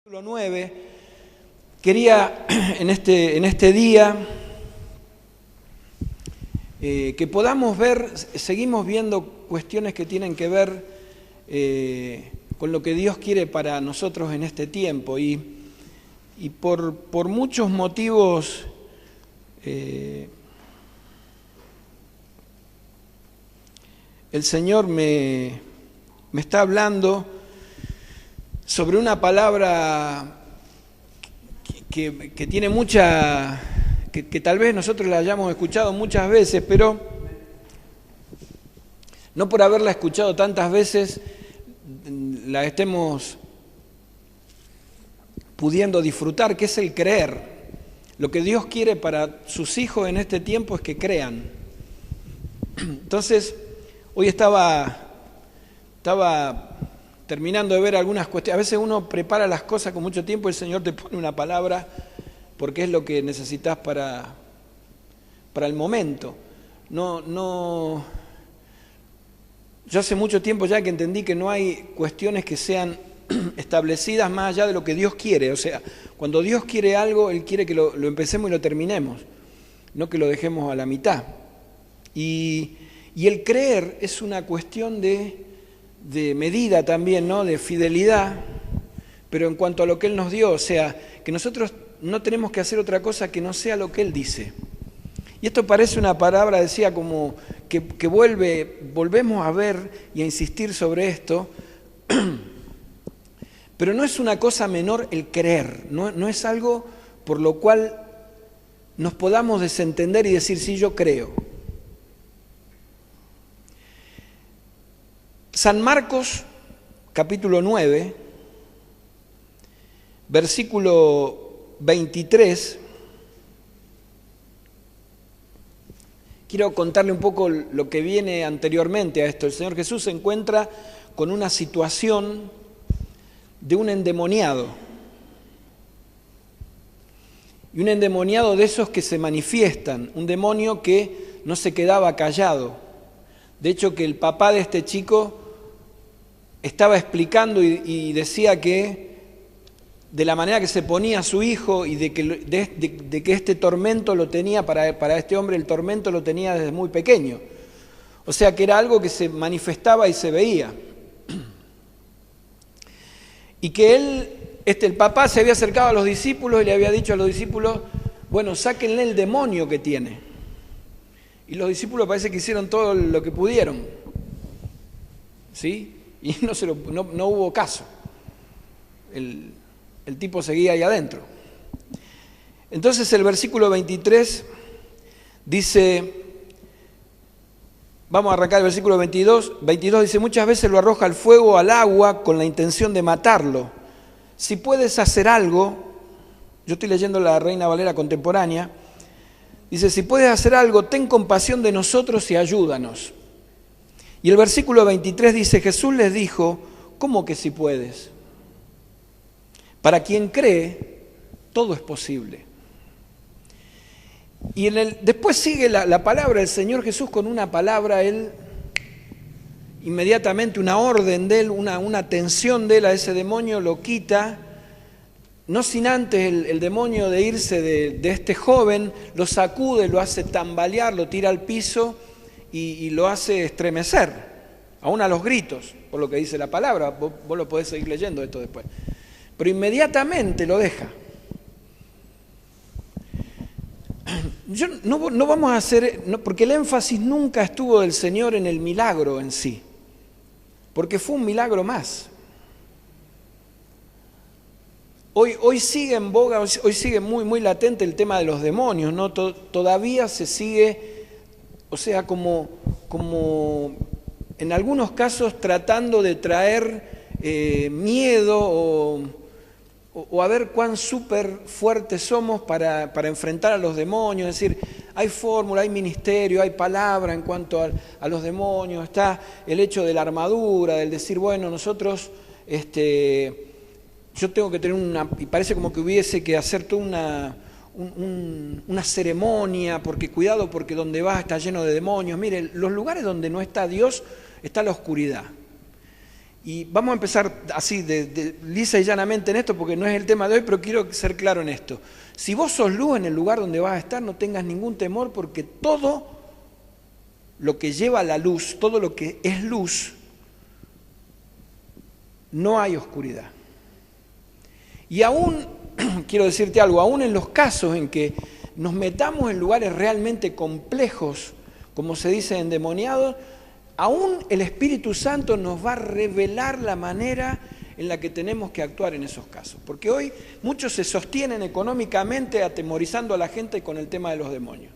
Capítulo 9, quería en este día que podamos ver, seguimos viendo cuestiones que tienen que ver con lo que Dios quiere para nosotros en este tiempo y por muchos motivos el Señor me está hablando sobre una palabra que tiene mucha, que tal vez nosotros la hayamos escuchado muchas veces, pero no por haberla escuchado tantas veces la estemos pudiendo disfrutar, que es el creer. Lo que Dios quiere para sus hijos en este tiempo es que crean. Entonces, hoy estaba terminando de ver algunas cuestiones. A veces uno prepara las cosas con mucho tiempo y el Señor te pone una palabra porque es lo que necesitas para el momento. Yo hace mucho tiempo ya que entendí que no hay cuestiones que sean establecidas más allá de lo que Dios quiere. O sea, cuando Dios quiere algo, Él quiere que lo empecemos y lo terminemos, no que lo dejemos a la mitad. Y el creer es una cuestión de medida también, ¿no? De fidelidad, pero en cuanto a lo que Él nos dio, o sea, que nosotros no tenemos que hacer otra cosa que no sea lo que Él dice. Y esto parece una palabra, decía, como que volvemos a ver y a insistir sobre esto, pero no es una cosa menor el creer, no es algo por lo cual nos podamos desentender y decir, sí, yo creo. San Marcos, capítulo 9, versículo 23, quiero contarle un poco lo que viene anteriormente a esto. El Señor Jesús se encuentra con una situación de un endemoniado. Y un endemoniado de esos que se manifiestan, un demonio que no se quedaba callado. De hecho, que el papá de este chico estaba explicando y decía que de la manera que se ponía a su hijo y de que este tormento lo tenía, para este hombre el tormento lo tenía desde muy pequeño. O sea que era algo que se manifestaba y se veía. Y que el papá se había acercado a los discípulos y le había dicho a los discípulos, bueno, sáquenle el demonio que tiene. Y los discípulos parece que hicieron todo lo que pudieron, ¿sí? Y no hubo caso. El tipo seguía ahí adentro. Entonces el versículo 23 dice, vamos a arrancar el versículo 22 dice, muchas veces lo arroja al fuego, al agua, con la intención de matarlo. Si puedes hacer algo, yo estoy leyendo la Reina Valera contemporánea, dice, si puedes hacer algo, ten compasión de nosotros y ayúdanos. Y el versículo 23 dice, Jesús les dijo, ¿cómo que si puedes? Para quien cree, todo es posible. Y después sigue la palabra del Señor Jesús con una palabra, Él inmediatamente una orden de Él, una atención de Él a ese demonio, lo quita. No sin antes el demonio de irse de este joven, lo sacude, lo hace tambalear, lo tira al piso y lo hace estremecer, aún a los gritos, por lo que dice la palabra. Vos lo podés seguir leyendo esto después. Pero inmediatamente lo deja. No vamos a hacer, porque el énfasis nunca estuvo del Señor en el milagro en sí, porque fue un milagro más. Hoy sigue en boga, hoy sigue muy, muy latente el tema de los demonios, ¿no? Todavía se sigue, o sea, como en algunos casos tratando de traer miedo o a ver cuán súper fuertes somos para enfrentar a los demonios. Es decir, hay fórmula, hay ministerio, hay palabra en cuanto a los demonios, está el hecho de la armadura, del decir, bueno, nosotros yo tengo que tener y parece como que hubiese que hacer toda una ceremonia, porque cuidado, porque donde vas está lleno de demonios. Mire, los lugares donde no está Dios, está la oscuridad. Y vamos a empezar así, de lisa y llanamente en esto, porque no es el tema de hoy, pero quiero ser claro en esto. Si vos sos luz en el lugar donde vas a estar, no tengas ningún temor, porque todo lo que lleva a la luz, todo lo que es luz, no hay oscuridad. Y aún, quiero decirte algo, aún en los casos en que nos metamos en lugares realmente complejos, como se dice endemoniados, aún el Espíritu Santo nos va a revelar la manera en la que tenemos que actuar en esos casos. Porque hoy muchos se sostienen económicamente atemorizando a la gente con el tema de los demonios.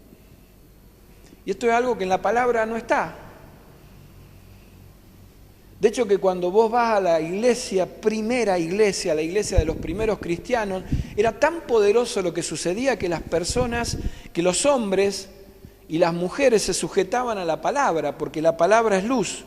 Y esto es algo que en la palabra no está. De hecho, que cuando vos vas a la iglesia, primera iglesia, la iglesia de los primeros cristianos, era tan poderoso lo que sucedía que las personas, que los hombres y las mujeres se sujetaban a la palabra, porque la palabra es luz.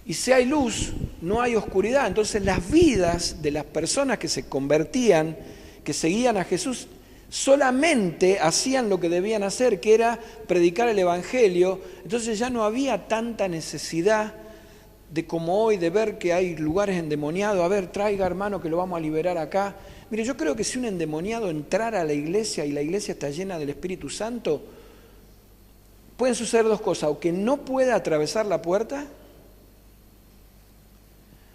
Y si hay luz, no hay oscuridad. Entonces las vidas de las personas que se convertían, que seguían a Jesús, solamente hacían lo que debían hacer, que era predicar el Evangelio. Entonces ya no había tanta necesidad de como hoy, de ver que hay lugares endemoniados. A ver, traiga hermano que lo vamos a liberar acá. Mire, yo creo que si un endemoniado entrara a la iglesia y la iglesia está llena del Espíritu Santo, pueden suceder dos cosas: o que no pueda atravesar la puerta,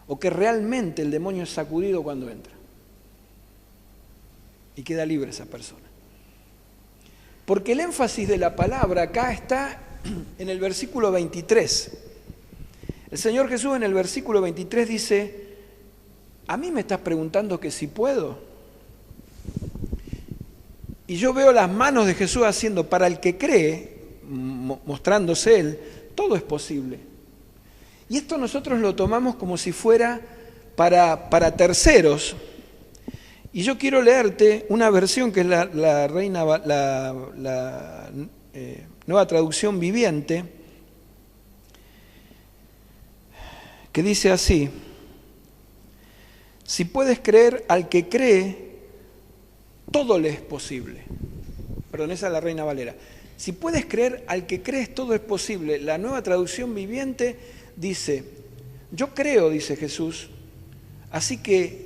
o que realmente el demonio es sacudido cuando entra y queda libre esa persona. Porque el énfasis de la palabra acá está en el versículo 23. El Señor Jesús en el versículo 23 dice: a mí me estás preguntando que si puedo. Y yo veo las manos de Jesús haciendo, para el que cree, mostrándose Él, todo es posible. Y esto nosotros lo tomamos como si fuera para terceros. Y yo quiero leerte una versión que es la Nueva Traducción Viviente, que dice así: si puedes creer, al que cree, todo le es posible. Perdón, esa es la Reina Valera. Si puedes creer, al que crees, todo es posible. La Nueva Traducción Viviente dice: yo creo, dice Jesús, así que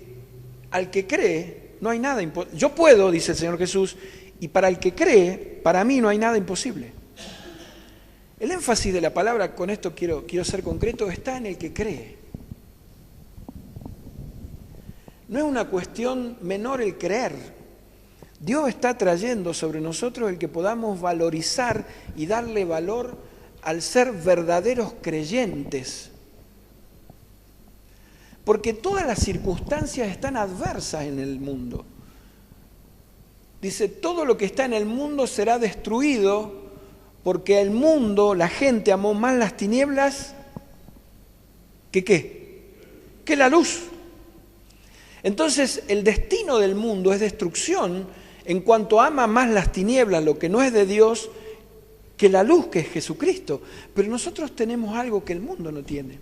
al que cree no hay nada imposible. Yo puedo, dice el Señor Jesús, y para el que cree, para mí no hay nada imposible. El énfasis de la palabra, con esto quiero ser concreto, está en el que cree. No es una cuestión menor el creer. Dios está trayendo sobre nosotros el que podamos valorizar y darle valor al ser verdaderos creyentes. Porque todas las circunstancias están adversas en el mundo. Dice, todo lo que está en el mundo será destruido, porque el mundo, la gente amó más las tinieblas que ¿qué? Que la luz. Entonces el destino del mundo es destrucción en cuanto ama más las tinieblas, lo que no es de Dios, que la luz, que es Jesucristo. Pero nosotros tenemos algo que el mundo no tiene.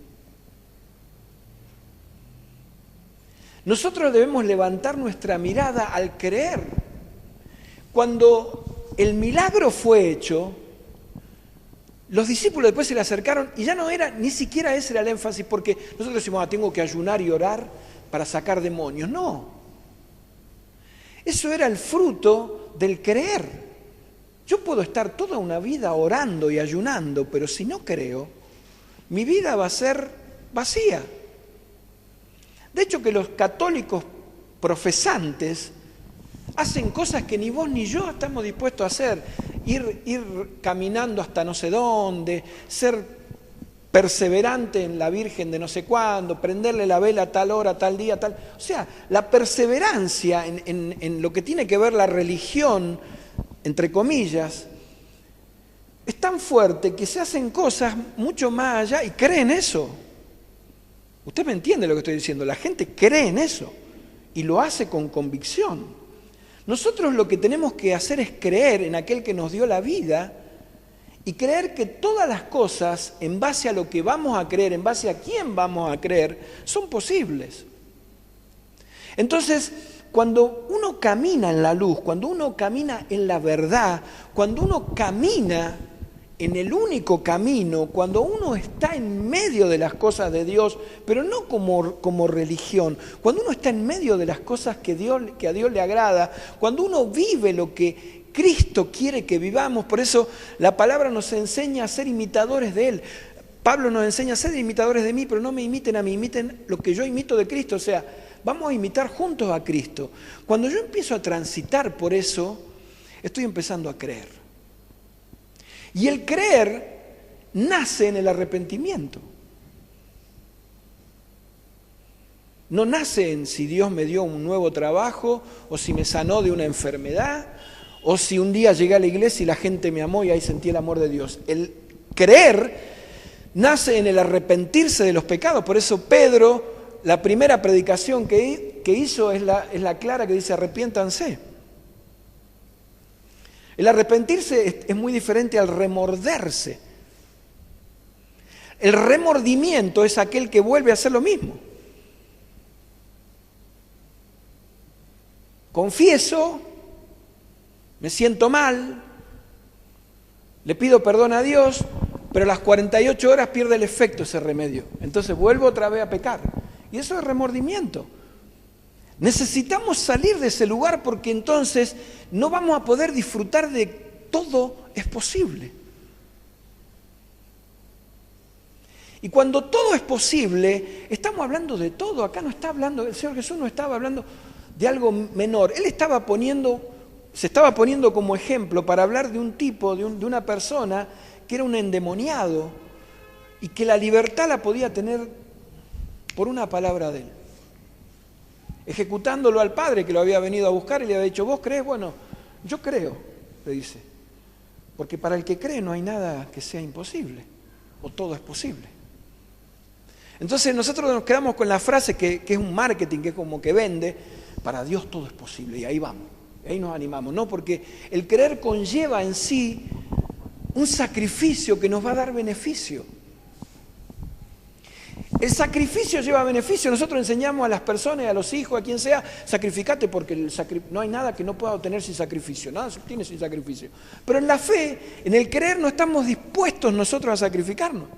Nosotros debemos levantar nuestra mirada al creer. Cuando el milagro fue hecho, los discípulos después se le acercaron y ya no era, ni siquiera ese era el énfasis, porque nosotros decimos, tengo que ayunar y orar para sacar demonios. No. Eso era el fruto del creer. Yo puedo estar toda una vida orando y ayunando, pero si no creo, mi vida va a ser vacía. De hecho, que los católicos profesantes hacen cosas que ni vos ni yo estamos dispuestos a hacer. Ir caminando hasta no sé dónde, ser perseverante en la Virgen de no sé cuándo, prenderle la vela a tal hora, tal día, tal... O sea, la perseverancia en lo que tiene que ver la religión, entre comillas, es tan fuerte que se hacen cosas mucho más allá y creen eso. Usted me entiende lo que estoy diciendo, la gente cree en eso y lo hace con convicción. Nosotros lo que tenemos que hacer es creer en aquel que nos dio la vida y creer que todas las cosas, en base a lo que vamos a creer, en base a quién vamos a creer, son posibles. Entonces, cuando uno camina en la luz, cuando uno camina en la verdad, cuando uno camina en el único camino, cuando uno está en medio de las cosas de Dios, pero no como religión, cuando uno está en medio de las cosas que a Dios le agrada, cuando uno vive lo que Cristo quiere que vivamos, por eso la palabra nos enseña a ser imitadores de Él. Pablo nos enseña a ser imitadores de mí, pero no me imiten a mí, imiten lo que yo imito de Cristo, o sea, vamos a imitar juntos a Cristo. Cuando yo empiezo a transitar por eso, estoy empezando a creer. Y el creer nace en el arrepentimiento. No nace en si Dios me dio un nuevo trabajo, o si me sanó de una enfermedad, o si un día llegué a la iglesia y la gente me amó y ahí sentí el amor de Dios. El creer nace en el arrepentirse de los pecados. Por eso Pedro, la primera predicación que hizo es la clara, que dice: arrepiéntanse. El arrepentirse es muy diferente al remorderse. El remordimiento es aquel que vuelve a hacer lo mismo. Confieso, me siento mal, le pido perdón a Dios, pero a las 48 horas pierde el efecto ese remedio. Entonces vuelvo otra vez a pecar. Y eso es remordimiento. Necesitamos salir de ese lugar, porque entonces no vamos a poder disfrutar de todo es posible. Y cuando todo es posible, estamos hablando de todo. Acá no está hablando, el Señor Jesús no estaba hablando de algo menor. Él se estaba poniendo como ejemplo para hablar de un tipo, de una persona que era un endemoniado y que la libertad la podía tener por una palabra de él. Ejecutándolo al Padre que lo había venido a buscar y le había dicho: ¿vos crees? Bueno, yo creo, le dice. Porque para el que cree no hay nada que sea imposible, o todo es posible. Entonces nosotros nos quedamos con la frase que es un marketing, que es como que vende: para Dios todo es posible, y ahí vamos, y ahí nos animamos. No, porque el creer conlleva en sí un sacrificio que nos va a dar beneficio. El sacrificio lleva beneficio. Nosotros enseñamos a las personas, a los hijos, a quien sea: sacrificate, porque no hay nada que no pueda obtener sin sacrificio, nada se obtiene sin sacrificio. Pero en la fe, en el creer, no estamos dispuestos nosotros a sacrificarnos,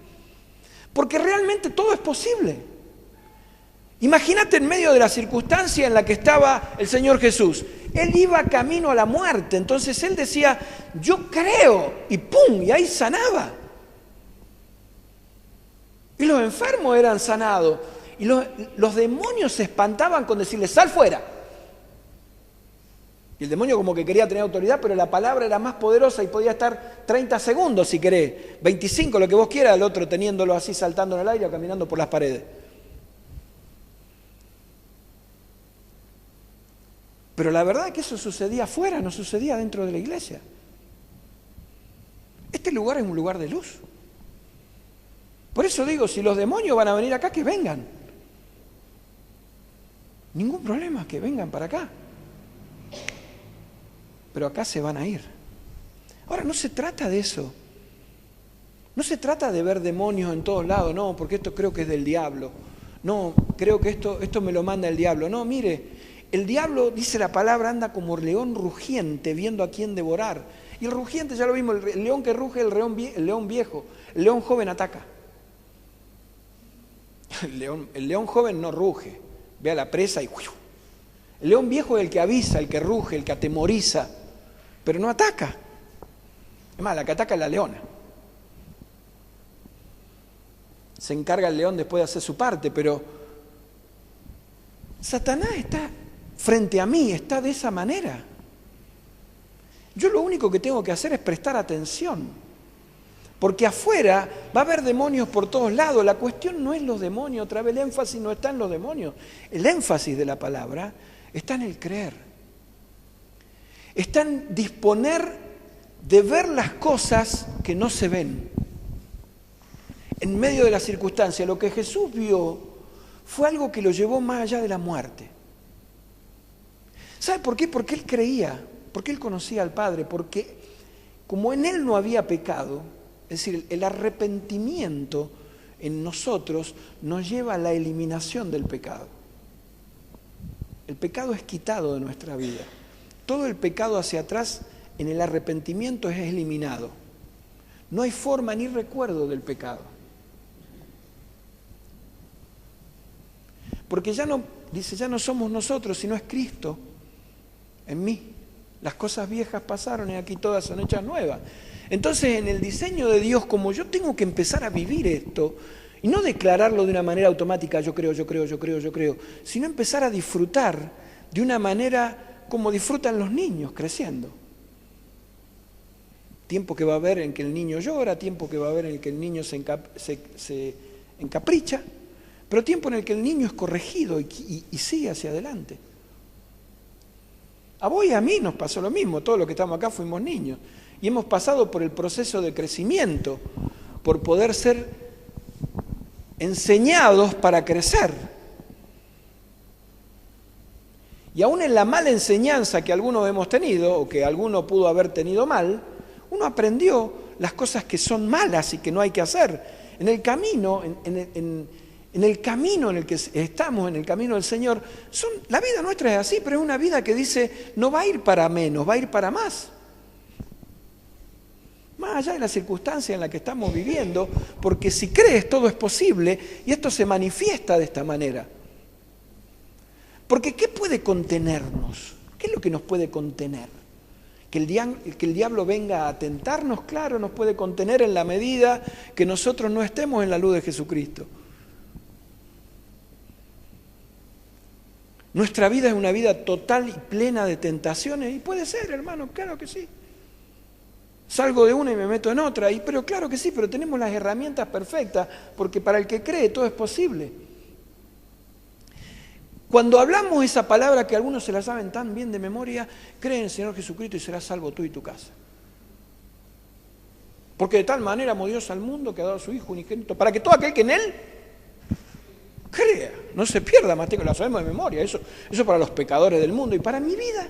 porque realmente todo es posible. Imagínate en medio de la circunstancia en la que estaba el Señor Jesús. Él iba camino a la muerte, entonces él decía: yo creo, y ¡pum!, y ahí sanaba. Y los enfermos eran sanados. Y los demonios se espantaban con decirle: sal fuera. Y el demonio como que quería tener autoridad, pero la palabra era más poderosa y podía estar 30 segundos si querés, 25, lo que vos quieras, el otro teniéndolo así saltando en el aire o caminando por las paredes. Pero la verdad es que eso sucedía afuera, no sucedía dentro de la iglesia. Este lugar es un lugar de luz. Por eso digo, si los demonios van a venir acá, que vengan. Ningún problema, que vengan para acá. Pero acá se van a ir. Ahora, no se trata de eso. No se trata de ver demonios en todos lados, no, porque esto creo que es del diablo. No, creo que esto me lo manda el diablo. No, mire, el diablo, dice la palabra, anda como león rugiente viendo a quién devorar. Y el rugiente, ya lo vimos, el león que ruge, el león viejo, el león joven ataca. El león joven no ruge, ve a la presa y ¡uiu! El león viejo es el que avisa, el que ruge, el que atemoriza, pero no ataca. Es más, la que ataca es la leona. Se encarga el león después de hacer su parte, pero Satanás está frente a mí, está de esa manera. Yo lo único que tengo que hacer es prestar atención. Porque afuera va a haber demonios por todos lados. La cuestión no es los demonios, otra vez el énfasis no está en los demonios. El énfasis de la palabra está en el creer. Está en disponer de ver las cosas que no se ven. En medio de la circunstancia, lo que Jesús vio fue algo que lo llevó más allá de la muerte. ¿Sabe por qué? Porque él creía, porque él conocía al Padre, porque como en él no había pecado, es decir, el arrepentimiento en nosotros nos lleva a la eliminación del pecado. El pecado es quitado de nuestra vida. Todo el pecado hacia atrás en el arrepentimiento es eliminado. no hay forma ni recuerdo del pecado. Porque ya no, dice, ya no somos nosotros, sino es Cristo en mí. Las cosas viejas pasaron y aquí todas son hechas nuevas. Entonces, en el diseño de Dios, como yo tengo que empezar a vivir esto, y no declararlo de una manera automática, yo creo, sino empezar a disfrutar de una manera como disfrutan los niños creciendo. Tiempo que va a haber en que el niño llora, tiempo que va a haber en el que el niño se encapricha, pero tiempo en el que el niño es corregido y sigue hacia adelante. A vos y a mí nos pasó lo mismo, todos los que estamos acá fuimos niños y hemos pasado por el proceso de crecimiento, por poder ser enseñados para crecer. Y aún en la mala enseñanza que algunos hemos tenido, o que alguno pudo haber tenido mal, uno aprendió las cosas que son malas y que no hay que hacer. En el camino, en el camino en el que estamos, en el camino del Señor, la vida nuestra es así, pero es una vida que dice, no va a ir para menos, va a ir para más. Más allá de la circunstancia en la que estamos viviendo, porque si crees todo es posible y esto se manifiesta de esta manera. Porque ¿qué puede contenernos? ¿Qué es lo que nos puede contener? Que el diablo venga a tentarnos, claro, nos puede contener en la medida que nosotros no estemos en la luz de Jesucristo. Nuestra vida es una vida total y plena de tentaciones, y puede ser, hermano, claro que sí. Salgo de una y me meto en otra, pero claro que sí, pero tenemos las herramientas perfectas, porque para el que cree todo es posible. Cuando hablamos esa palabra que algunos se la saben tan bien de memoria, cree en el Señor Jesucristo y serás salvo tú y tu casa. Porque de tal manera amó Dios al mundo que ha dado a su Hijo unigénito, para que todo aquel que en Él crea, no se pierda, más que la sabemos de memoria, eso para los pecadores del mundo y para mi vida.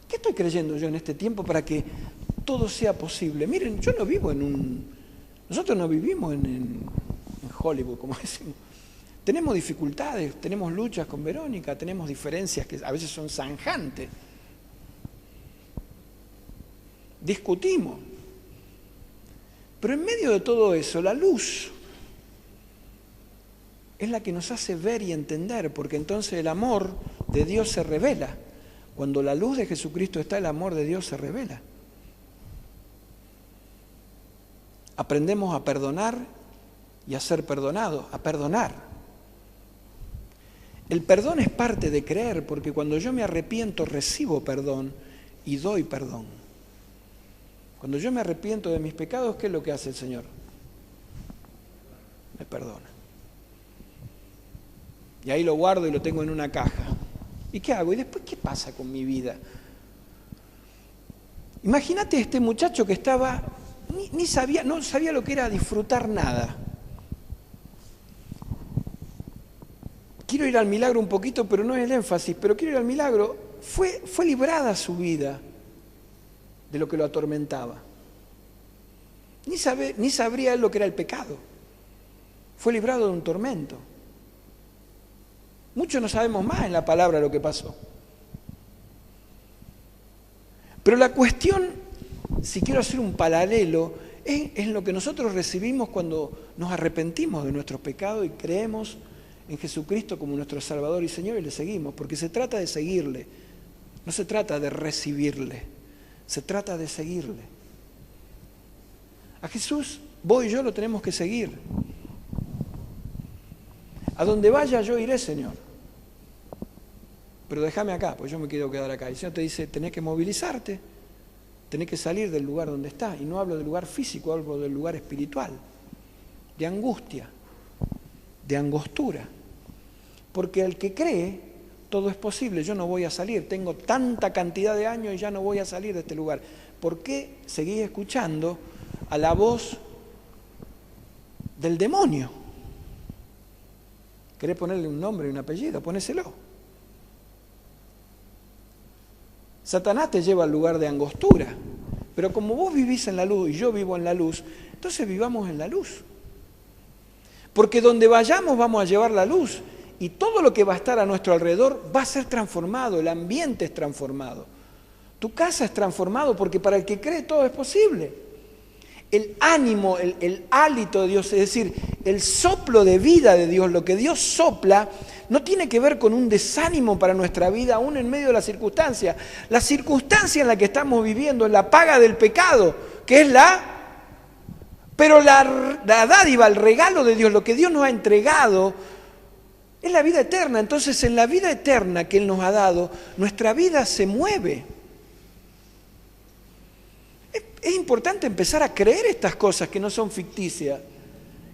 ¿Qué estoy creyendo yo en este tiempo para que todo sea posible? Miren, yo no vivo nosotros no vivimos en Hollywood, como decimos. Tenemos dificultades, tenemos luchas con Verónica, tenemos diferencias que a veces son zanjantes. Discutimos. Pero en medio de todo eso, la luz es la que nos hace ver y entender, porque entonces el amor de Dios se revela. Cuando la luz de Jesucristo está, el amor de Dios se revela. Aprendemos a perdonar y a ser perdonados, a perdonar. El perdón es parte de creer, porque cuando yo me arrepiento recibo perdón y doy perdón. Cuando yo me arrepiento de mis pecados, ¿qué es lo que hace el Señor? Me perdona. Y ahí lo guardo y lo tengo en una caja. ¿Y qué hago? ¿Y después qué pasa con mi vida? Imagínate este muchacho que estaba, no sabía lo que era disfrutar nada. Quiero ir al milagro un poquito, pero no es el énfasis, pero quiero ir al milagro. Fue librada su vida de lo que lo atormentaba. Ni sabría él lo que era el pecado. Fue librado de un tormento. Muchos no sabemos más en la palabra lo que pasó. Pero la cuestión, si quiero hacer un paralelo, es lo que nosotros recibimos cuando nos arrepentimos de nuestros pecados y creemos en Jesucristo como nuestro Salvador y Señor y le seguimos, porque se trata de seguirle, no se trata de recibirle, se trata de seguirle. A Jesús, vos y yo lo tenemos que seguir. A donde vaya yo iré, Señor. Pero déjame acá, pues yo me quiero quedar acá. Y el Señor te dice, tenés que movilizarte, tenés que salir del lugar donde estás. Y no hablo del lugar físico, hablo del lugar espiritual, de angustia, de angostura. Porque el que cree, todo es posible. Yo no voy a salir, tengo tanta cantidad de años y ya no voy a salir de este lugar. ¿Por qué seguís escuchando a la voz del demonio? ¿Querés ponerle un nombre y un apellido? Ponéselo. Satanás te lleva al lugar de angostura, pero como vos vivís en la luz y yo vivo en la luz, entonces vivamos en la luz. Porque donde vayamos vamos a llevar la luz y todo lo que va a estar a nuestro alrededor va a ser transformado, el ambiente es transformado. Tu casa es transformado porque para el que cree todo es posible. El ánimo, el hálito de Dios, es decir, el soplo de vida de Dios, lo que Dios sopla, no tiene que ver con un desánimo para nuestra vida, aún en medio de la circunstancia. La circunstancia en la que estamos viviendo es la paga del pecado, que es pero la dádiva, el regalo de Dios, lo que Dios nos ha entregado, es la vida eterna. Entonces, en la vida eterna que Él nos ha dado, nuestra vida se mueve. Es importante empezar a creer estas cosas que no son ficticias,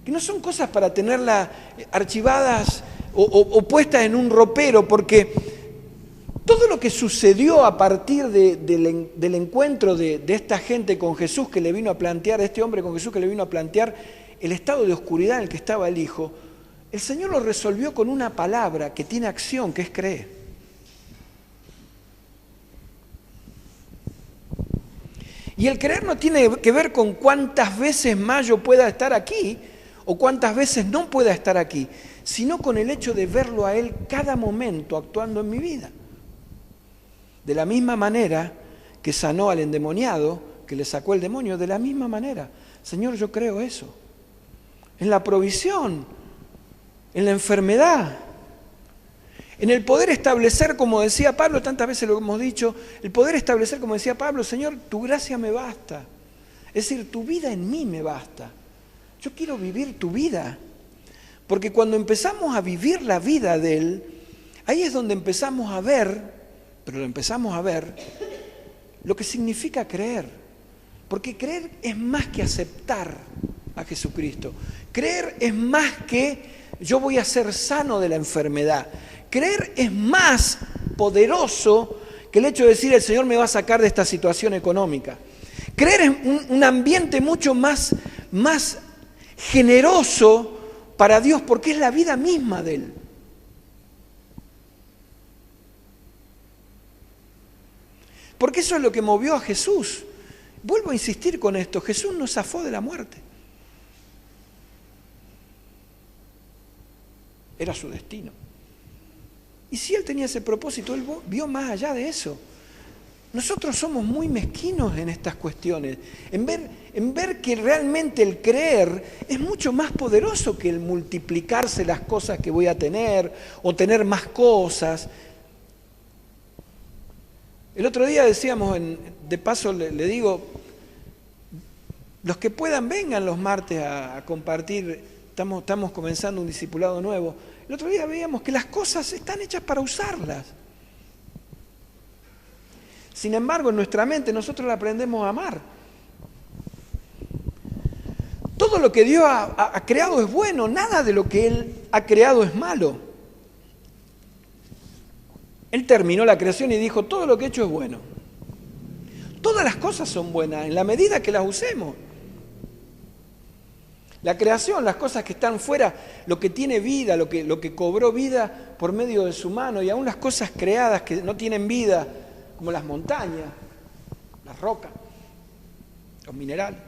que no son cosas para tenerlas archivadas o puestas en un ropero, porque todo lo que sucedió a partir del encuentro de esta gente con Jesús que le vino a plantear, de este hombre con Jesús que le vino a plantear el estado de oscuridad en el que estaba el Hijo, el Señor lo resolvió con una palabra que tiene acción, que es creer. Y el creer no tiene que ver con cuántas veces más yo pueda estar aquí o cuántas veces no pueda estar aquí, sino con el hecho de verlo a Él cada momento actuando en mi vida. De la misma manera que sanó al endemoniado, que le sacó el demonio, de la misma manera. Señor, yo creo eso. En la provisión, en la enfermedad, en el poder establecer, como decía Pablo, tantas veces lo hemos dicho, el poder establecer, como decía Pablo, Señor, tu gracia me basta. Es decir, tu vida en mí me basta. Yo quiero vivir tu vida. Porque cuando empezamos a vivir la vida de Él, ahí es donde empezamos a ver, pero lo empezamos a ver, lo que significa creer. Porque creer es más que aceptar a Jesucristo. Creer es más que yo voy a ser sano de la enfermedad. Creer es más poderoso que el hecho de decir el Señor me va a sacar de esta situación económica. Creer es un ambiente mucho más generoso para Dios porque es la vida misma de Él. Porque eso es lo que movió a Jesús. Vuelvo a insistir con esto, Jesús nos zafó de la muerte. Era su destino. Y si Él tenía ese propósito, Él vio más allá de eso. Nosotros somos muy mezquinos en estas cuestiones, en ver que realmente el creer es mucho más poderoso que el multiplicarse las cosas que voy a tener o tener más cosas. El otro día decíamos, de paso le digo, los que puedan vengan los martes a compartir, estamos comenzando un discipulado nuevo. El otro día veíamos que las cosas están hechas para usarlas. Sin embargo, en nuestra mente nosotros la aprendemos a amar. Todo lo que Dios ha creado es bueno, nada de lo que Él ha creado es malo. Él terminó la creación y dijo, todo lo que he hecho es bueno. Todas las cosas son buenas en la medida que las usemos. La creación, las cosas que están fuera, lo que tiene vida, lo que cobró vida por medio de su mano, y aún las cosas creadas que no tienen vida, como las montañas, las rocas, los minerales.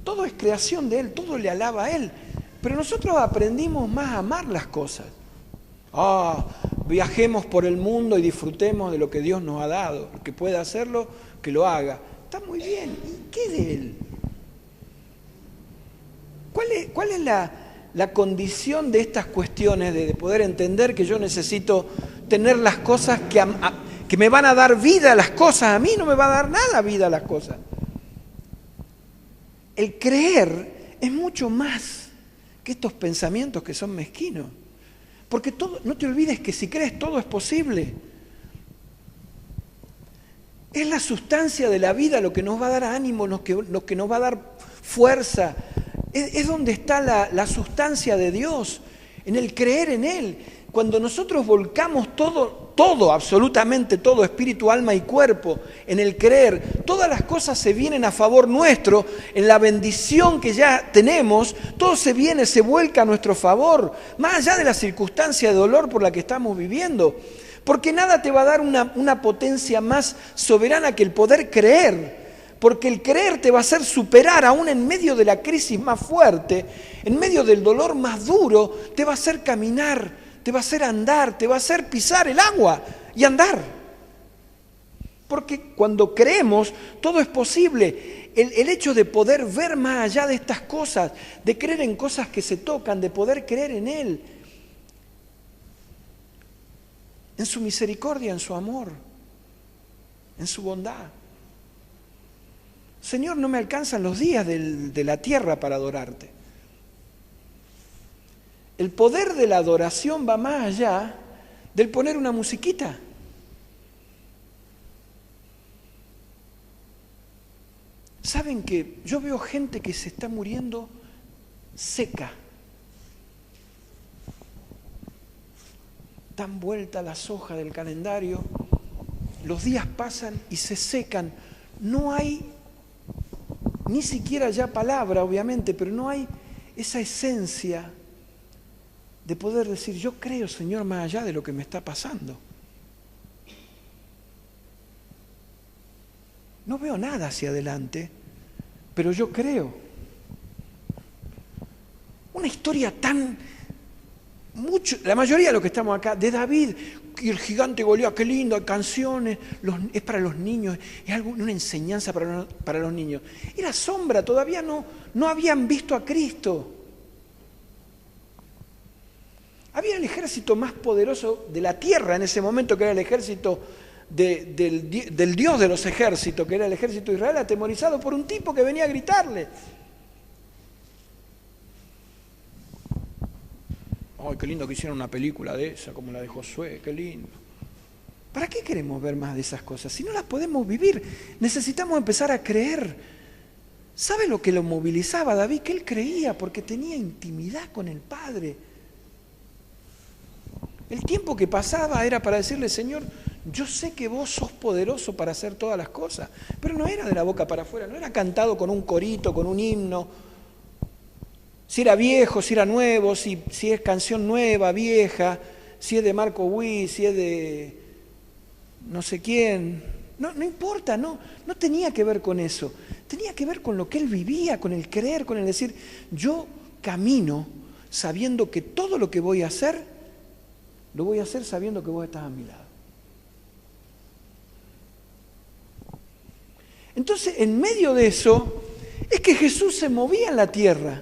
Todo es creación de Él, todo le alaba a Él. Pero nosotros aprendimos más a amar las cosas. Viajemos por el mundo y disfrutemos de lo que Dios nos ha dado. El que pueda hacerlo, que lo haga. Está muy bien. ¿Y qué de Él? ¿Cuál es la condición de estas cuestiones de poder entender que yo necesito tener las cosas que me van a dar vida a las cosas? A mí no me va a dar nada vida a las cosas. El creer es mucho más que estos pensamientos que son mezquinos. Porque no te olvides que si crees todo es posible. Es la sustancia de la vida lo que nos va a dar ánimo, lo que nos va a dar fuerza. Es donde está la sustancia de Dios, en el creer en Él. Cuando nosotros volcamos todo, absolutamente todo, espíritu, alma y cuerpo, en el creer, todas las cosas se vienen a favor nuestro, en la bendición que ya tenemos, todo se vuelca a nuestro favor, más allá de la circunstancia de dolor por la que estamos viviendo. Porque nada te va a dar una potencia más soberana que el poder creer. Porque el creer te va a hacer superar, aún en medio de la crisis más fuerte, en medio del dolor más duro, te va a hacer caminar, te va a hacer andar, te va a hacer pisar el agua y andar. porque cuando creemos, todo es posible. El hecho de poder ver más allá de estas cosas, de creer en cosas que se tocan, de poder creer en Él, en su misericordia, en su amor, en su bondad. Señor, no me alcanzan los días de la tierra para adorarte. El poder de la adoración va más allá del poner una musiquita. ¿Saben que yo veo gente que se está muriendo seca? Dan vuelta las hojas del calendario, los días pasan y se secan. No hay ni siquiera ya palabra, obviamente, pero no hay esa esencia de poder decir, yo creo, Señor, más allá de lo que me está pasando. No veo nada hacia adelante, pero yo creo. Una historia la mayoría de los que estamos acá, de David, y el gigante Goliat, qué lindo, hay canciones, es para los niños, es una enseñanza para los niños. Era sombra, todavía no habían visto a Cristo. Había el ejército más poderoso de la tierra en ese momento, que era el ejército del Dios de los ejércitos, que era el ejército de Israel, atemorizado por un tipo que venía a gritarle. ¡Ay, qué lindo que hicieron una película de esa, como la de Josué! ¡Qué lindo! ¿Para qué queremos ver más de esas cosas? Si no las podemos vivir, necesitamos empezar a creer. ¿Sabe lo que lo movilizaba a David? Que él creía porque tenía intimidad con el Padre. El tiempo que pasaba era para decirle, Señor, yo sé que vos sos poderoso para hacer todas las cosas, pero no era de la boca para afuera, no era cantado con un corito, con un himno. Si era viejo, si era nuevo, si es canción nueva, vieja, si es de Marco Witt, si es de no sé quién. No importa, no tenía que ver con eso. Tenía que ver con lo que él vivía, con el creer, con el decir, yo camino sabiendo que todo lo que voy a hacer, lo voy a hacer sabiendo que vos estás a mi lado. Entonces, en medio de eso, es que Jesús se movía en la tierra,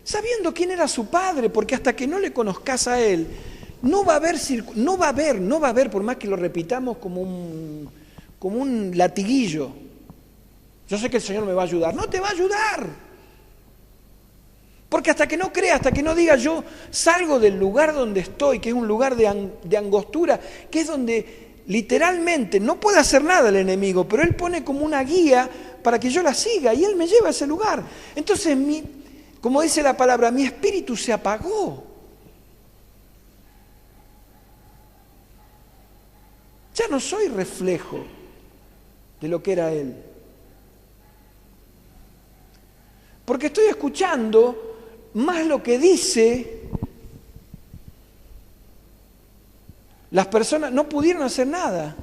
sabiendo quién era su Padre, porque hasta que no le conozcas a Él, no va a haber, por más que lo repitamos como un latiguillo. Yo sé que el Señor me va a ayudar. No te va a ayudar. Porque hasta que no crea, hasta que no diga yo salgo del lugar donde estoy, que es un lugar de angostura, que es donde literalmente no puede hacer nada el enemigo, pero Él pone como una guía para que yo la siga y Él me lleva a ese lugar. Entonces, como dice la palabra, mi espíritu se apagó. Ya no soy reflejo de lo que era Él. Porque estoy escuchando más lo que dice. Las personas no pudieron hacer nada.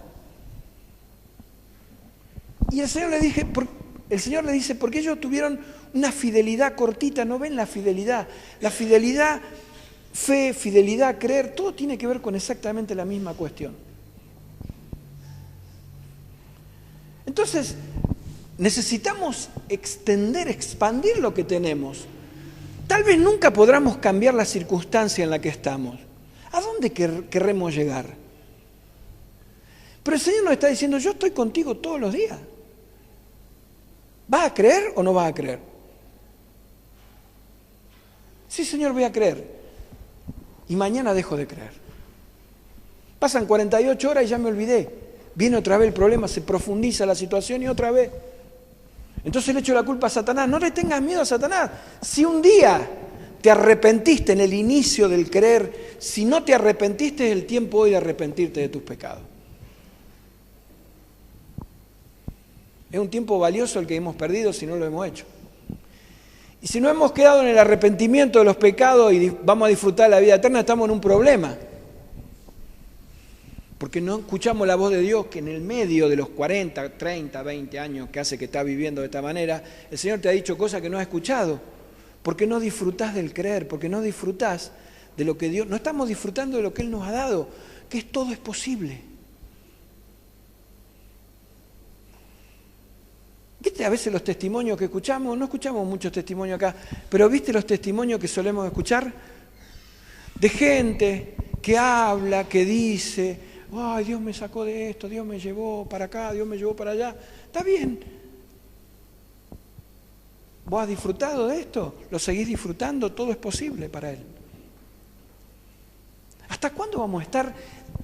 Y el Señor le dice, porque ellos tuvieron una fidelidad cortita, no ven la fidelidad. La fidelidad, fe, fidelidad, creer, todo tiene que ver con exactamente la misma cuestión. Entonces, necesitamos expandir lo que tenemos. Tal vez nunca podamos cambiar la circunstancia en la que estamos. ¿A dónde querremos llegar? Pero el Señor nos está diciendo, yo estoy contigo todos los días. ¿Vas a creer o no vas a creer? Sí, Señor, voy a creer. Y mañana dejo de creer. Pasan 48 horas y ya me olvidé. Viene otra vez el problema, se profundiza la situación y otra vez. Entonces le echo la culpa a Satanás. No le tengas miedo a Satanás. Si un día te arrepentiste en el inicio del creer, si no te arrepentiste, es el tiempo hoy de arrepentirte de tus pecados. Es un tiempo valioso el que hemos perdido si no lo hemos hecho. Y si no hemos quedado en el arrepentimiento de los pecados y vamos a disfrutar la vida eterna, estamos en un problema. Porque no escuchamos la voz de Dios, que en el medio de los 40, 30, 20 años que hace que estás viviendo de esta manera, el Señor te ha dicho cosas que no has escuchado. Porque no disfrutás del creer, porque no disfrutás de lo que Dios... No estamos disfrutando de lo que Él nos ha dado, que todo es posible. ¿Viste a veces los testimonios que escuchamos? No escuchamos muchos testimonios acá, pero ¿viste los testimonios que solemos escuchar? De gente que habla, que dice, ay, Dios me sacó de esto, Dios me llevó para acá, Dios me llevó para allá. Está bien. ¿Vos has disfrutado de esto? ¿Lo seguís disfrutando? Todo es posible para Él. ¿Hasta cuándo vamos a estar?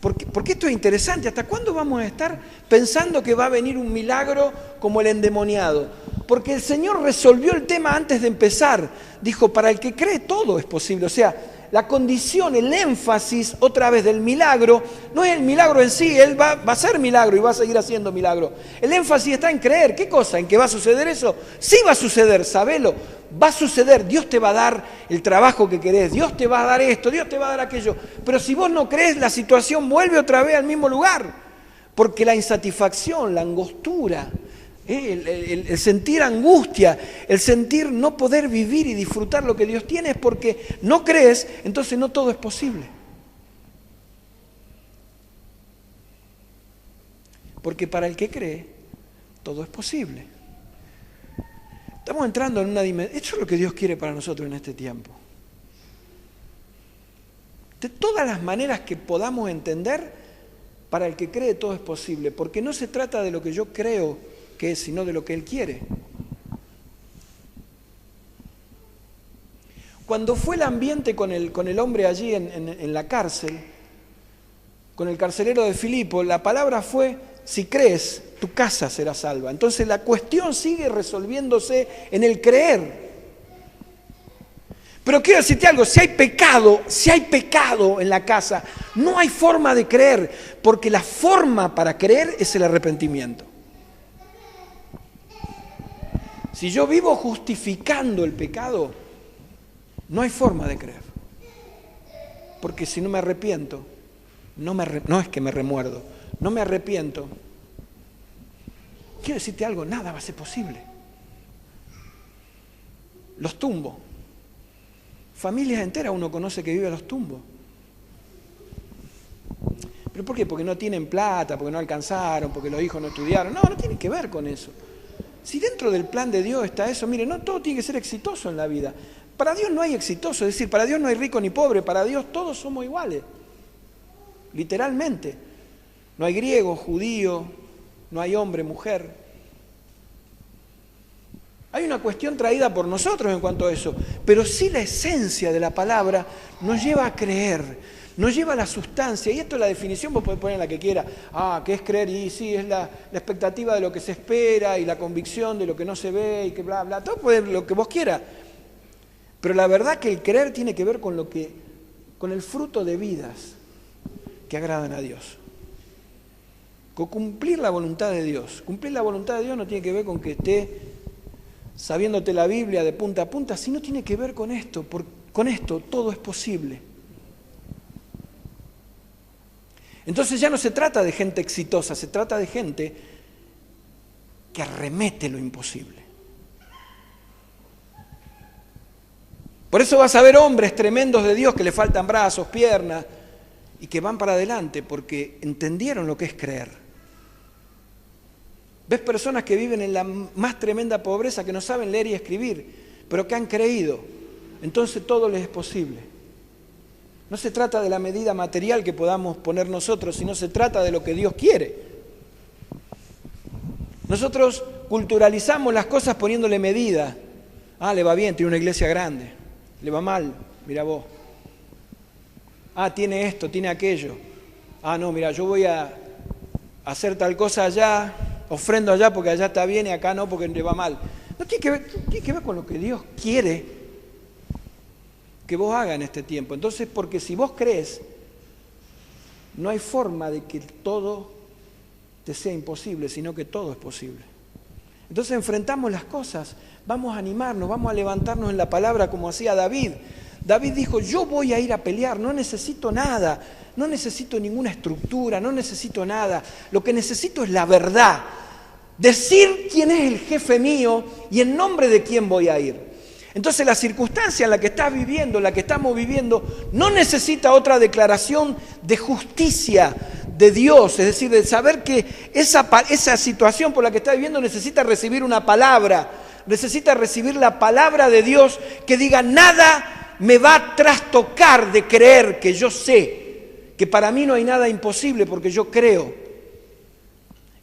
Porque esto es interesante. ¿Hasta cuándo vamos a estar pensando que va a venir un milagro como el endemoniado? Porque el Señor resolvió el tema antes de empezar. Dijo, para el que cree todo es posible. O sea, la condición, el énfasis otra vez del milagro, no es el milagro en sí, Él va a hacer milagro y va a seguir haciendo milagro. El énfasis está en creer. ¿Qué cosa? ¿En que va a suceder eso? Sí va a suceder, sabelo. Va a suceder, Dios te va a dar el trabajo que querés, Dios te va a dar esto, Dios te va a dar aquello. Pero si vos no crees, la situación vuelve otra vez al mismo lugar. Porque la insatisfacción, la angostura, el sentir angustia, el sentir no poder vivir y disfrutar lo que Dios tiene es porque no crees, entonces no todo es posible. Porque para el que cree, todo es posible. Estamos entrando en una dimensión. Eso es lo que Dios quiere para nosotros en este tiempo. De todas las maneras que podamos entender, para el que cree todo es posible. Porque no se trata de lo que yo creo que es, sino de lo que Él quiere. Cuando fue el ambiente con el hombre allí en la cárcel, con el carcelero de Filipo, la palabra fue, si crees, tu casa será salva. Entonces la cuestión sigue resolviéndose en el creer. Pero quiero decirte algo, si hay pecado en la casa, no hay forma de creer, porque la forma para creer es el arrepentimiento. Si yo vivo justificando el pecado, no hay forma de creer. Porque si no me arrepiento, no es que me remuerdo, no me arrepiento, quiero decirte algo, nada va a ser posible. Los tumbos. Familias enteras uno conoce que vive a los tumbos. ¿Pero por qué? Porque no tienen plata, porque no alcanzaron, porque los hijos no estudiaron. No tiene que ver con eso. Si dentro del plan de Dios está eso, mire, no todo tiene que ser exitoso en la vida. Para Dios no hay exitoso, es decir, para Dios no hay rico ni pobre, para Dios todos somos iguales. Literalmente. No hay griego, judío, no hay hombre, mujer. Hay una cuestión traída por nosotros en cuanto a eso, pero sí la esencia de la palabra nos lleva a creer, nos lleva a la sustancia, y esto es la definición, vos podés poner la que quiera, ¿qué es creer? Y sí, es la expectativa de lo que se espera y la convicción de lo que no se ve y que bla, bla, todo puede lo que vos quieras. Pero la verdad que el creer tiene que ver con el fruto de vidas que agradan a Dios. Con cumplir la voluntad de Dios. Cumplir la voluntad de Dios no tiene que ver con que esté sabiéndote la Biblia de punta a punta, sino tiene que ver con esto. Con esto todo es posible. Entonces ya no se trata de gente exitosa, se trata de gente que arremete lo imposible. Por eso vas a ver hombres tremendos de Dios que le faltan brazos, piernas, y que van para adelante porque entendieron lo que es creer. Ves personas que viven en la más tremenda pobreza, que no saben leer y escribir, pero que han creído. Entonces todo les es posible. No se trata de la medida material que podamos poner nosotros, sino se trata de lo que Dios quiere. Nosotros culturalizamos las cosas poniéndole medida. Le va bien, tiene una iglesia grande. Le va mal, mira vos. Tiene esto, tiene aquello. No, mira, yo voy a hacer tal cosa allá, ofrendo allá porque allá está bien y acá no porque le va mal. No tiene que ver con lo que Dios quiere que vos hagas en este tiempo. Entonces, porque si vos crees, no hay forma de que todo te sea imposible, sino que todo es posible. Entonces enfrentamos las cosas, vamos a animarnos, vamos a levantarnos en la palabra como hacía David. David dijo, yo voy a ir a pelear, no necesito nada, no necesito ninguna estructura, no necesito nada. Lo que necesito es la verdad, decir quién es el jefe mío y en nombre de quién voy a ir. Entonces la circunstancia en la que estás viviendo, en la que estamos viviendo, no necesita otra declaración de justicia, de Dios, es decir, de saber que esa situación por la que está viviendo necesita recibir una palabra, necesita recibir la palabra de Dios que diga: nada me va a trastocar de creer que yo sé que para mí no hay nada imposible, porque yo creo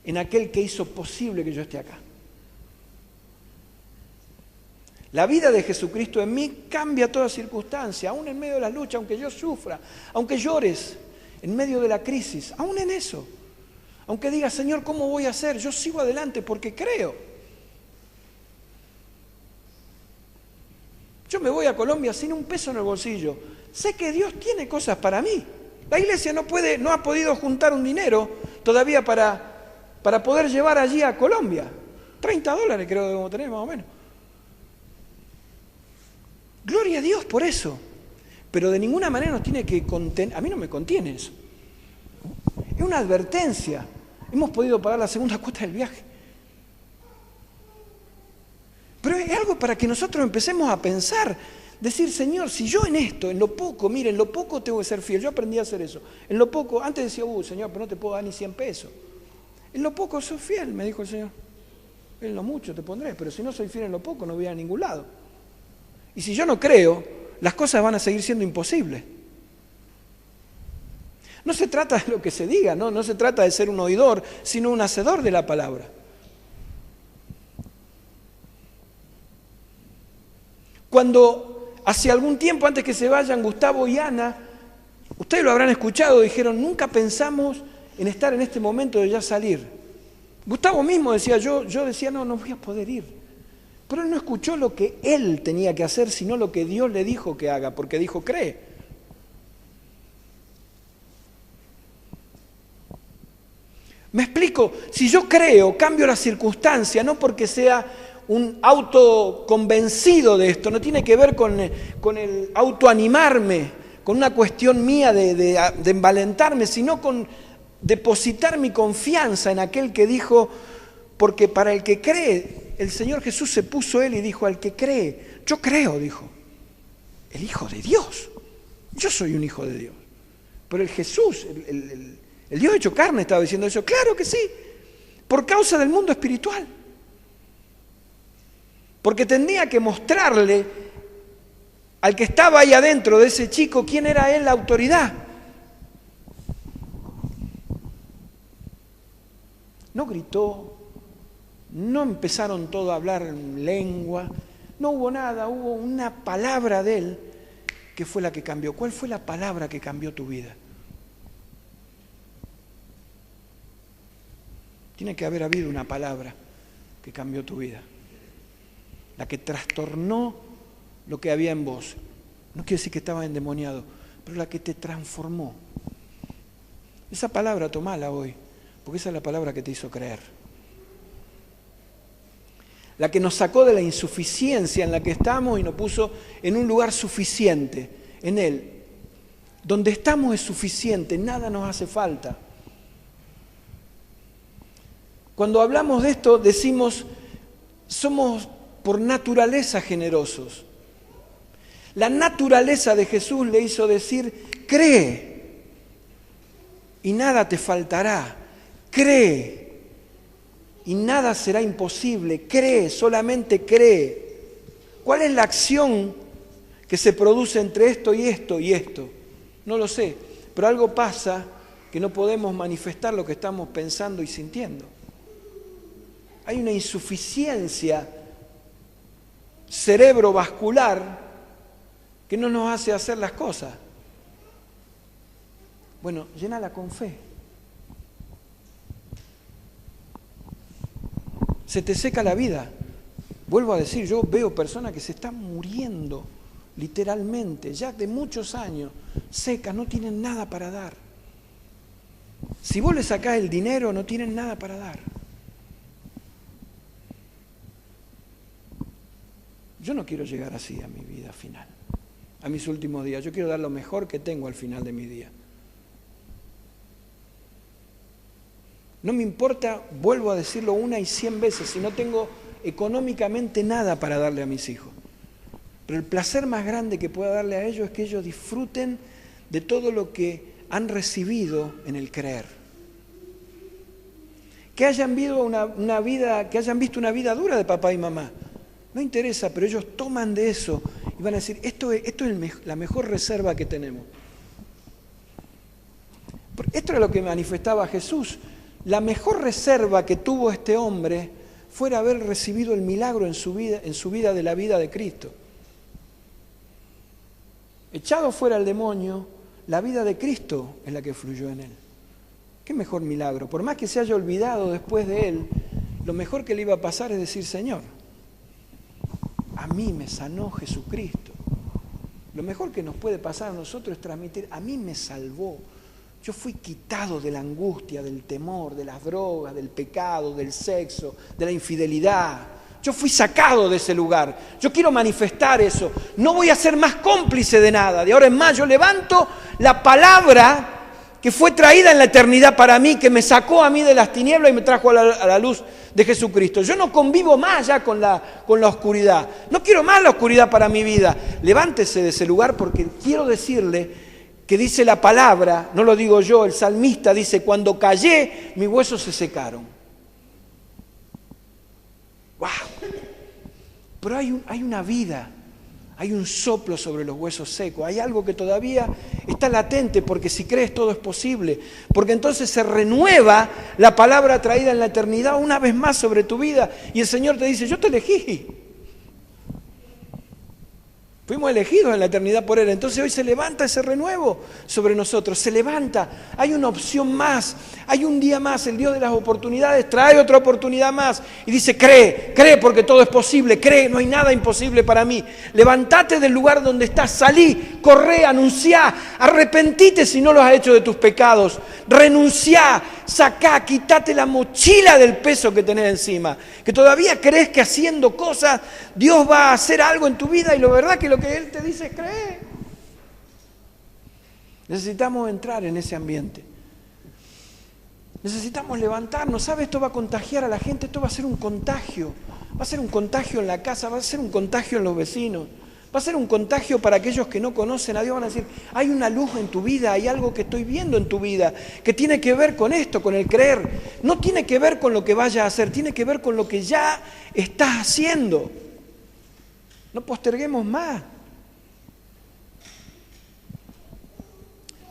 en aquel que hizo posible que yo esté acá. La vida de Jesucristo en mí cambia toda circunstancia, aún en medio de la lucha, aunque yo sufra, aunque llores en medio de la crisis, aún en eso. Aunque digas: Señor, ¿cómo voy a hacer? Yo sigo adelante porque creo. Yo me voy a Colombia sin un peso en el bolsillo. Sé que Dios tiene cosas para mí. La iglesia no ha podido juntar un dinero todavía para poder llevar allí a Colombia. $30 creo que debemos tener más o menos. Gloria a Dios por eso, pero de ninguna manera nos tiene que contener. A mí no me contiene eso. Es una advertencia. Hemos podido pagar la segunda cuota del viaje. Pero es algo para que nosotros empecemos a pensar, decir: Señor, si yo en esto, en lo poco, mire, en lo poco tengo que ser fiel. Yo aprendí a hacer eso. En lo poco, antes decía: Señor, pero no te puedo dar ni 100 pesos. En lo poco soy fiel, me dijo el Señor. En lo mucho te pondré, pero si no soy fiel en lo poco, no voy a ningún lado. Y si yo no creo, las cosas van a seguir siendo imposibles. No se trata de lo que se diga, no se trata de ser un oidor, sino un hacedor de la palabra. Cuando hace algún tiempo, antes que se vayan, Gustavo y Ana, ustedes lo habrán escuchado, dijeron: nunca pensamos en estar en este momento de ya salir. Gustavo mismo decía: yo decía, no voy a poder ir. Pero él no escuchó lo que él tenía que hacer, sino lo que Dios le dijo que haga, porque dijo: cree. Me explico, si yo creo, cambio la circunstancia, no porque sea un autoconvencido de esto, no tiene que ver con el autoanimarme, con una cuestión mía de envalentarme, sino con depositar mi confianza en aquel que dijo: porque para el que cree, el Señor Jesús se puso él y dijo: al que cree, yo creo, dijo, el Hijo de Dios. Yo soy un hijo de Dios. Pero el Jesús, el Dios hecho carne, estaba diciendo eso. Claro que sí, por causa del mundo espiritual. Porque tenía que mostrarle al que estaba ahí adentro de ese chico quién era él, la autoridad. No gritó, no empezaron todos a hablar en lengua, no hubo nada, hubo una palabra de él que fue la que cambió. ¿Cuál fue la palabra que cambió tu vida? Tiene que haber habido una palabra que cambió tu vida, la que trastornó lo que había en vos. No quiere decir que estabas endemoniado, pero la que te transformó. Esa palabra tomala hoy, porque esa es la palabra que te hizo creer. La que nos sacó de la insuficiencia en la que estamos y nos puso en un lugar suficiente, en Él. Donde estamos es suficiente, nada nos hace falta. Cuando hablamos de esto decimos: somos por naturaleza generosos. La naturaleza de Jesús le hizo decir: cree y nada te faltará, cree y nada será imposible, cree, solamente cree. ¿Cuál es la acción que se produce entre esto y esto y esto? No lo sé, pero algo pasa que no podemos manifestar lo que estamos pensando y sintiendo. Hay una insuficiencia cerebrovascular que no nos hace hacer las cosas. Bueno, llénala con fe. Se te seca la vida. Vuelvo a decir, yo veo personas que se están muriendo literalmente, ya de muchos años, secas, no tienen nada para dar. Si vos le sacás el dinero, no tienen nada para dar. Yo no quiero llegar así a mi vida final, a mis últimos días. Yo quiero dar lo mejor que tengo al final de mi día. No me importa, vuelvo a decirlo 1 y 100 veces, si no tengo económicamente nada para darle a mis hijos. Pero el placer más grande que pueda darle a ellos es que ellos disfruten de todo lo que han recibido en el creer. que hayan visto una vida dura de papá y mamá. No interesa, pero ellos toman de eso y van a decir, esto es la mejor reserva que tenemos. Esto es lo que manifestaba Jesús. La mejor reserva que tuvo este hombre fue haber recibido el milagro en su vida de la vida de Cristo. Echado fuera el demonio, la vida de Cristo es la que fluyó en él. ¿Qué mejor milagro? Por más que se haya olvidado después de él, lo mejor que le iba a pasar es decir, Señor, a mí me sanó Jesucristo. Lo mejor que nos puede pasar a nosotros es transmitir, a mí me salvó. Yo fui quitado de la angustia, del temor, de las drogas, del pecado, del sexo, de la infidelidad. Yo fui sacado de ese lugar. Yo quiero manifestar eso. No voy a ser más cómplice de nada. De ahora en más yo levanto la palabra que fue traída en la eternidad para mí, que me sacó a mí de las tinieblas y me trajo a la luz de Jesucristo. Yo no convivo más ya con la oscuridad. No quiero más la oscuridad para mi vida. Levántese de ese lugar porque quiero decirle que dice la palabra, no lo digo yo, el salmista dice, cuando callé, mis huesos se secaron. ¡Wow! Pero hay una vida, hay un soplo sobre los huesos secos, hay algo que todavía está latente, porque si crees todo es posible, porque entonces se renueva la palabra traída en la eternidad una vez más sobre tu vida, y el Señor te dice, yo te elegí. Fuimos elegidos en la eternidad por Él. Entonces hoy se levanta ese renuevo sobre nosotros. Se levanta. Hay una opción más. Hay un día más. El Dios de las oportunidades trae otra oportunidad más. Y dice, cree porque todo es posible. Cree, no hay nada imposible para mí. Levántate del lugar donde estás. Salí, corre, anunciá. Arrepentite si no lo has hecho de tus pecados. Renunciá, sacá, quítate la mochila del peso que tenés encima. Que todavía crees que haciendo cosas Dios va a hacer algo en tu vida y la verdad que lo que Él te dice es cree. Necesitamos entrar en ese ambiente. Necesitamos levantarnos. ¿Sabe? Esto va a contagiar a la gente. Esto va a ser un contagio. Va a ser un contagio en la casa. Va a ser un contagio en los vecinos. Va a ser un contagio para aquellos que no conocen a Dios. Van a decir, hay una luz en tu vida, hay algo que estoy viendo en tu vida, que tiene que ver con esto, con el creer. No tiene que ver con lo que vayas a hacer, tiene que ver con lo que ya estás haciendo. No posterguemos más.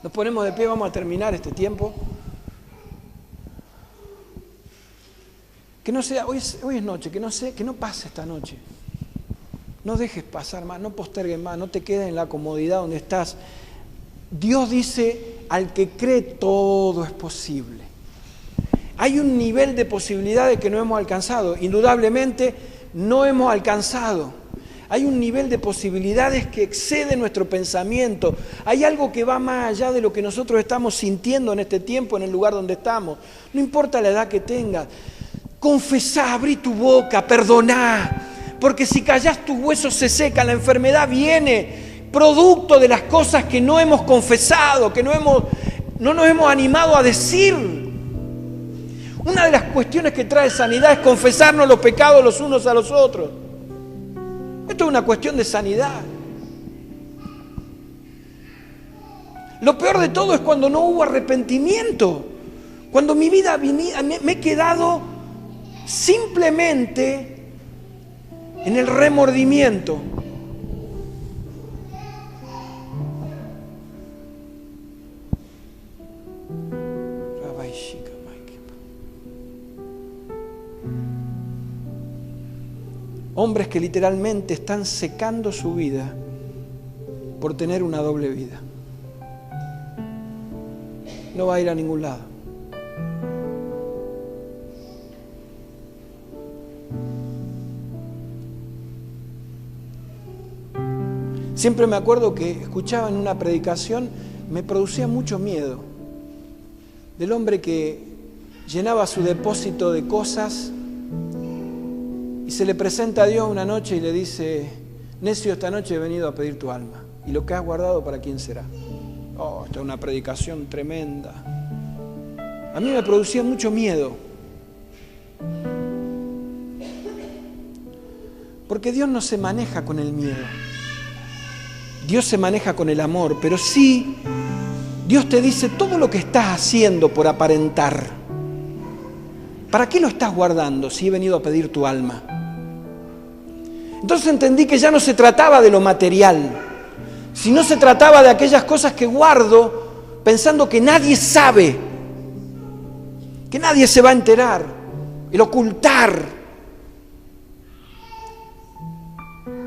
Nos ponemos de pie, vamos a terminar este tiempo. Que no sea, hoy es noche, que no pase esta noche. No dejes pasar más, no postergues más, no te quedes en la comodidad donde estás. Dios dice, al que cree todo es posible. Hay un nivel de posibilidades que no hemos alcanzado. Indudablemente no hemos alcanzado. Hay un nivel de posibilidades que excede nuestro pensamiento. Hay algo que va más allá de lo que nosotros estamos sintiendo en este tiempo, en el lugar donde estamos. No importa la edad que tengas. Confesá, abrí tu boca, perdoná. Porque si callás tus huesos se secan, la enfermedad viene producto de las cosas que no hemos confesado, que no nos hemos animado a decir. Una de las cuestiones que trae sanidad es confesarnos los pecados los unos a los otros. Esto es una cuestión de sanidad. Lo peor de todo es cuando no hubo arrepentimiento. Cuando mi vida me he quedado simplemente en el remordimiento. Hombres que literalmente están secando su vida por tener una doble vida. No va a ir a ningún lado. Siempre me acuerdo que escuchaba en una predicación, me producía mucho miedo, del hombre que llenaba su depósito de cosas y se le presenta a Dios una noche y le dice, necio, esta noche he venido a pedir tu alma, y lo que has guardado, ¿para quién será? Oh, esta es una predicación tremenda. A mí me producía mucho miedo, porque Dios no se maneja con el miedo. Dios se maneja con el amor, pero sí, Dios te dice todo lo que estás haciendo por aparentar. ¿Para qué lo estás guardando si he venido a pedir tu alma? Entonces entendí que ya no se trataba de lo material, sino se trataba de aquellas cosas que guardo pensando que nadie sabe, que nadie se va a enterar, el ocultar.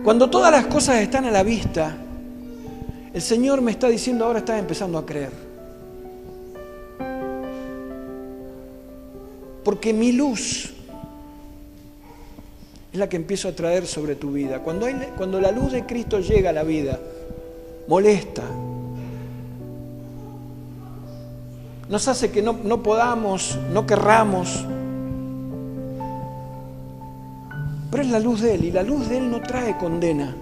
Cuando todas las cosas están a la vista, el Señor me está diciendo, ahora estás empezando a creer. Porque mi luz es la que empiezo a traer sobre tu vida. Cuando la luz de Cristo llega a la vida, molesta. Nos hace que no podamos, no querramos. Pero es la luz de Él, y la luz de Él no trae condena.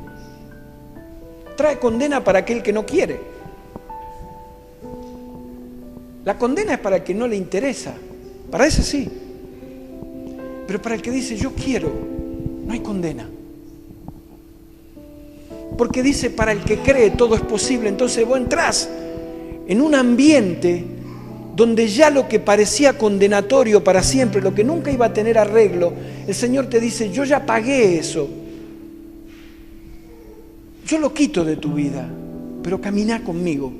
Trae condena para aquel que no quiere. La condena es para el que no le interesa. Para ese sí. Pero para el que dice yo quiero, no hay condena. Porque dice para el que cree todo es posible. Entonces vos entrás en un ambiente donde ya lo que parecía condenatorio para siempre, lo que nunca iba a tener arreglo, el Señor te dice yo ya pagué eso. Yo lo quito de tu vida, pero caminá conmigo.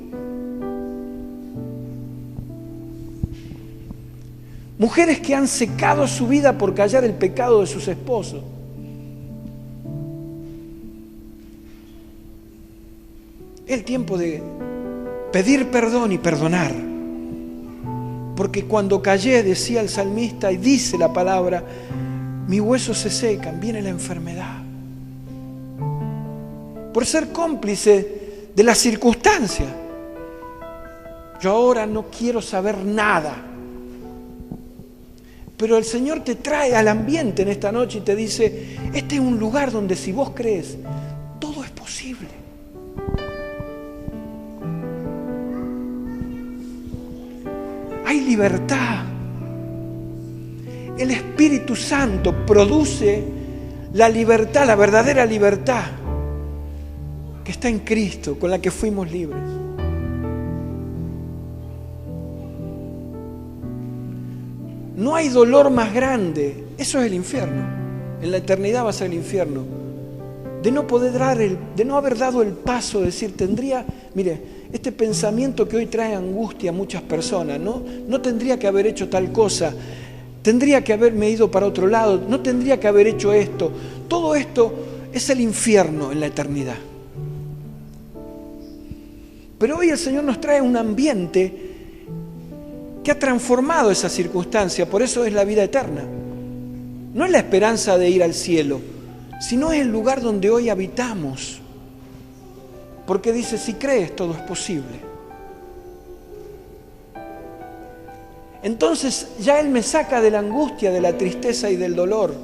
Mujeres que han secado su vida por callar el pecado de sus esposos. Es el tiempo de pedir perdón y perdonar. Porque cuando callé, decía el salmista, y dice la palabra, mis huesos se secan, viene la enfermedad. Por ser cómplice de las circunstancias. Yo ahora no quiero saber nada. Pero el Señor te trae al ambiente en esta noche y te dice, este es un lugar donde si vos crees, todo es posible. Hay libertad. El Espíritu Santo produce la libertad, la verdadera libertad que está en Cristo, con la que fuimos libres. No hay dolor más grande, eso es el infierno. En la eternidad va a ser el infierno. De no poder de no haber dado el paso, de decir, mire, este pensamiento que hoy trae angustia a muchas personas, no tendría que haber hecho tal cosa, tendría que haberme ido para otro lado, no tendría que haber hecho esto. Todo esto es el infierno en la eternidad. Pero hoy el Señor nos trae un ambiente que ha transformado esa circunstancia, por eso es la vida eterna. No es la esperanza de ir al cielo, sino es el lugar donde hoy habitamos. Porque dice, si crees, todo es posible. Entonces ya Él me saca de la angustia, de la tristeza y del dolor.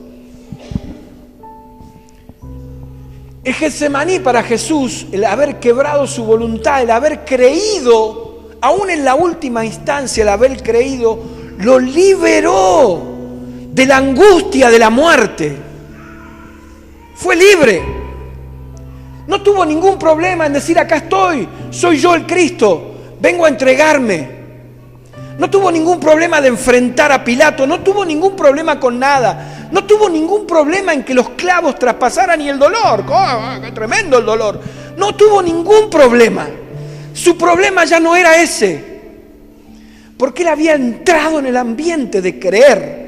El Getsemaní para Jesús, el haber quebrado su voluntad, el haber creído, aún en la última instancia, el haber creído, lo liberó de la angustia de la muerte. Fue libre. No tuvo ningún problema en decir, acá estoy, soy yo el Cristo, vengo a entregarme. No tuvo ningún problema de enfrentar a Pilato, no tuvo ningún problema con nada. No tuvo ningún problema en que los clavos traspasaran y el dolor. ¡Oh, qué tremendo el dolor! No tuvo ningún problema. Su problema ya no era ese, porque él había entrado en el ambiente de creer.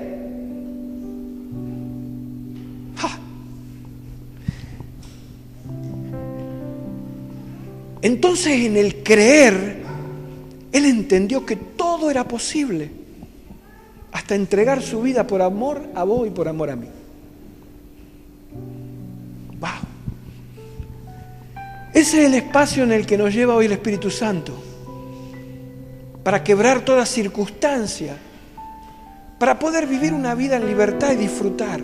Entonces, en el creer, él entendió que todo era posible, hasta entregar su vida por amor a vos y por amor a mí. ¡Wow! Ese es el espacio en el que nos lleva hoy el Espíritu Santo, para quebrar toda circunstancia, para poder vivir una vida en libertad y disfrutar.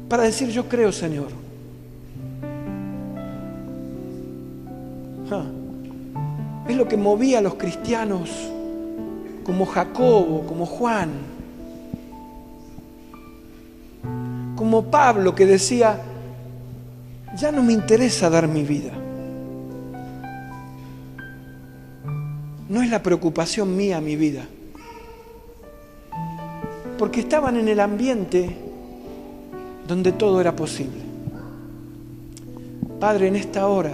Para decir, yo creo, Señor. Es lo que movía a los cristianos como Jacobo, como Juan, como Pablo, que decía, ya no me interesa dar mi vida. No es la preocupación mía mi vida. porque estaban en el ambiente donde todo era posible. Padre, en esta hora